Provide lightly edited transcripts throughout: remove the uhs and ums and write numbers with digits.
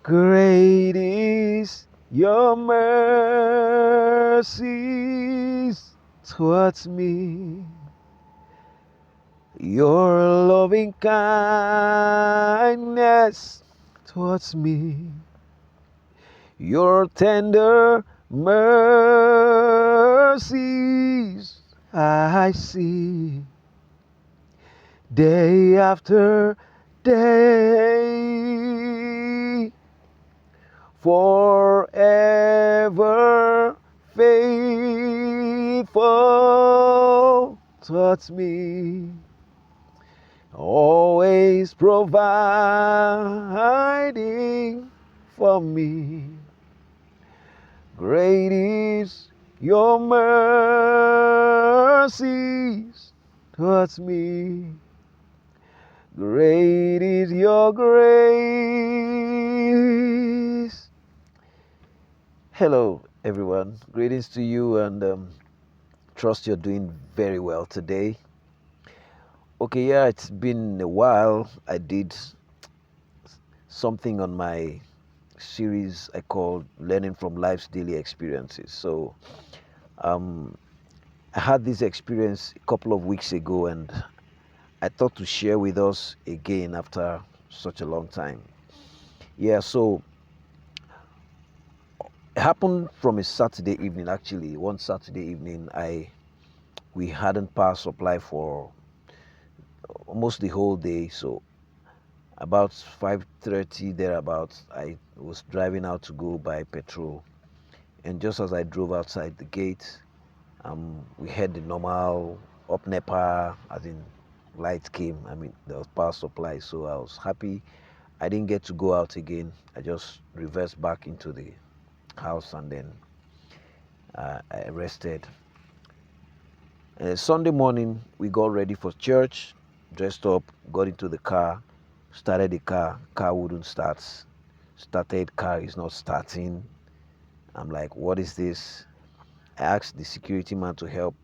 Great is your mercies towards me. Your loving kindness towards me. Your tender mercies I see day after day, forever faithful towards me, always providing for me. Great is your mercies towards me. Great is your grace. Hello, everyone. Greetings to you, and trust you're doing very well today. Okay, yeah, it's been a while. I did something on my series I called Learning from Life's Daily Experiences. So, um, I had this experience a couple of weeks ago, and I thought to share with us again after such a long time. Yeah, so it happened from a Saturday evening. Actually, one Saturday evening, I we hadn't power supply for almost the whole day. So about 5:30 thereabouts, I was driving out to go buy petrol, and just as I drove outside the gate, we had the normal up NEPA, as in light came. I mean, there was power supply, so I was happy. I didn't get to go out again. I just reversed back into the house, and then I rested. Sunday morning, we got ready for church, dressed up, got into the car, started the car. Car wouldn't start. Started, car is not starting. I'm like, what is this? I asked the security man to help.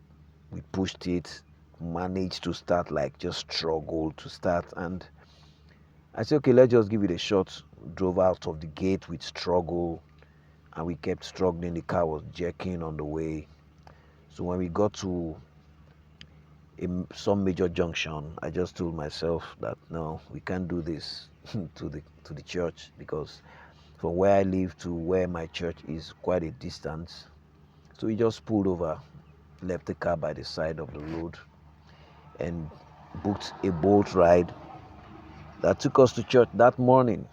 We pushed it, managed to start, like just struggled to start. And I said, okay, let's just give it a shot. Drove out of the gate with struggle, and we kept struggling. The car was jerking on the way. So when we got to some major junction, I just told myself that no, we can't do this to the church, because from where I live to where my church is quite a distance. So we just pulled over, left the car by the side of the road, and booked a boat ride that took us to church that morning.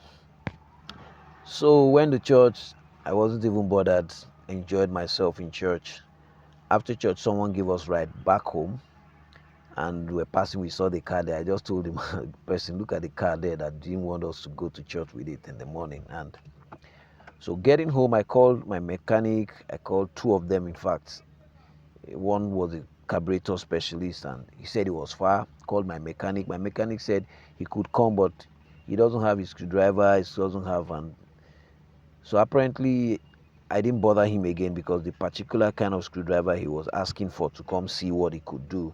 So when the church, I wasn't even bothered, enjoyed myself in church. After church, someone gave us ride back home, and we were passing, we saw the car there. I just told him, person, look at the car there that didn't want us to go to church with it in the morning. And so getting home, I called my mechanic. I called two of them, in fact. One was a carburetor specialist, and he said it was far. Called my mechanic. My mechanic said he could come, but he doesn't have his screwdriver. He doesn't have an. So apparently, I didn't bother him again, because the particular kind of screwdriver he was asking for to come see what he could do,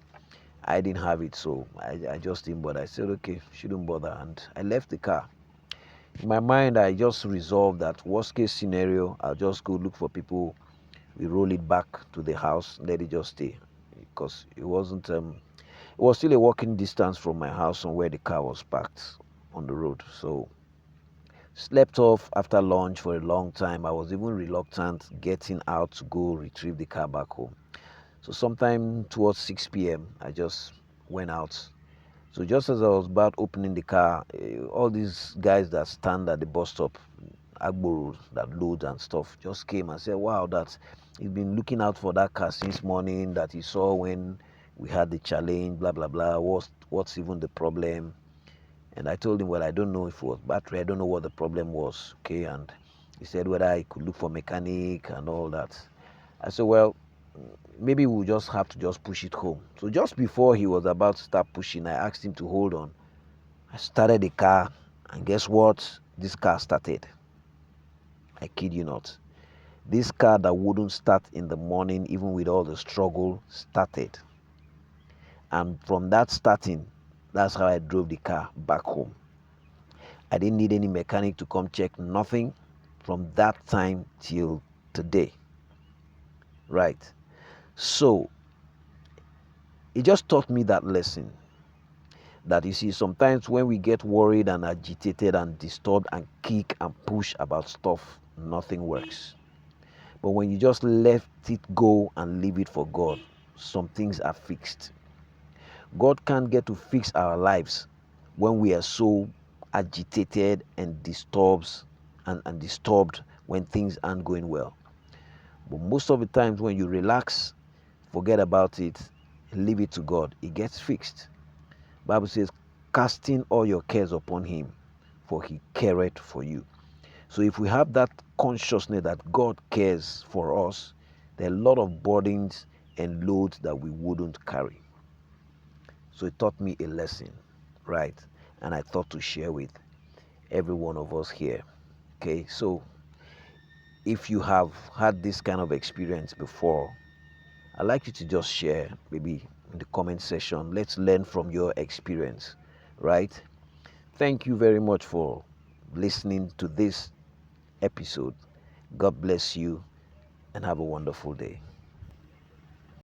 I didn't have it. So I just didn't bother. I said, okay, shouldn't bother, and I left the car. In my mind, I just resolved that worst case scenario, I'll just go look for people. We roll it back to the house, let it just stay, because it wasn't. It was still a walking distance from my house on where the car was parked on the road. So slept off after lunch for a long time. I was even reluctant getting out to go retrieve the car back home. So sometime towards 6 p.m., I just went out. So just as I was about opening the car, all these guys that stand at the bus stop, Agboros that loads and stuff, just came and said, wow, that he's been looking out for that car since morning, that he saw when we had the challenge, blah, blah, blah. What's even the problem? And I told him, well, I don't know if it was battery. I don't know what the problem was. Okay. And he said whether I could look for mechanic and all that. I said, well, maybe we'll just have to just push it home. So just before he was about to start pushing, I asked him to hold on. I started the car, and guess what? This car started. I kid you not. This car that wouldn't start in the morning, even with all the struggle, started. And from that starting, that's how I drove the car back home. I didn't need any mechanic to come check, nothing from that time till today. Right. So it just taught me that lesson, that you see, sometimes when we get worried and agitated and disturbed and kick and push about stuff, nothing works. But when you just let it go and leave it for God, some things are fixed. God can't get to fix our lives when we are so agitated and disturbed when things aren't going well. But most of the times when you relax, forget about it, leave it to God, it gets fixed. Bible says, casting all your cares upon him, for he careth for you. So if we have that consciousness that God cares for us, there are a lot of burdens and loads that we wouldn't carry. So it taught me a lesson, right? And I thought to share with every one of us here. Okay, so if you have had this kind of experience before, I'd like you to just share, maybe in the comment section. Let's learn from your experience, right? Thank you very much for listening to this episode. God bless you and have a wonderful day.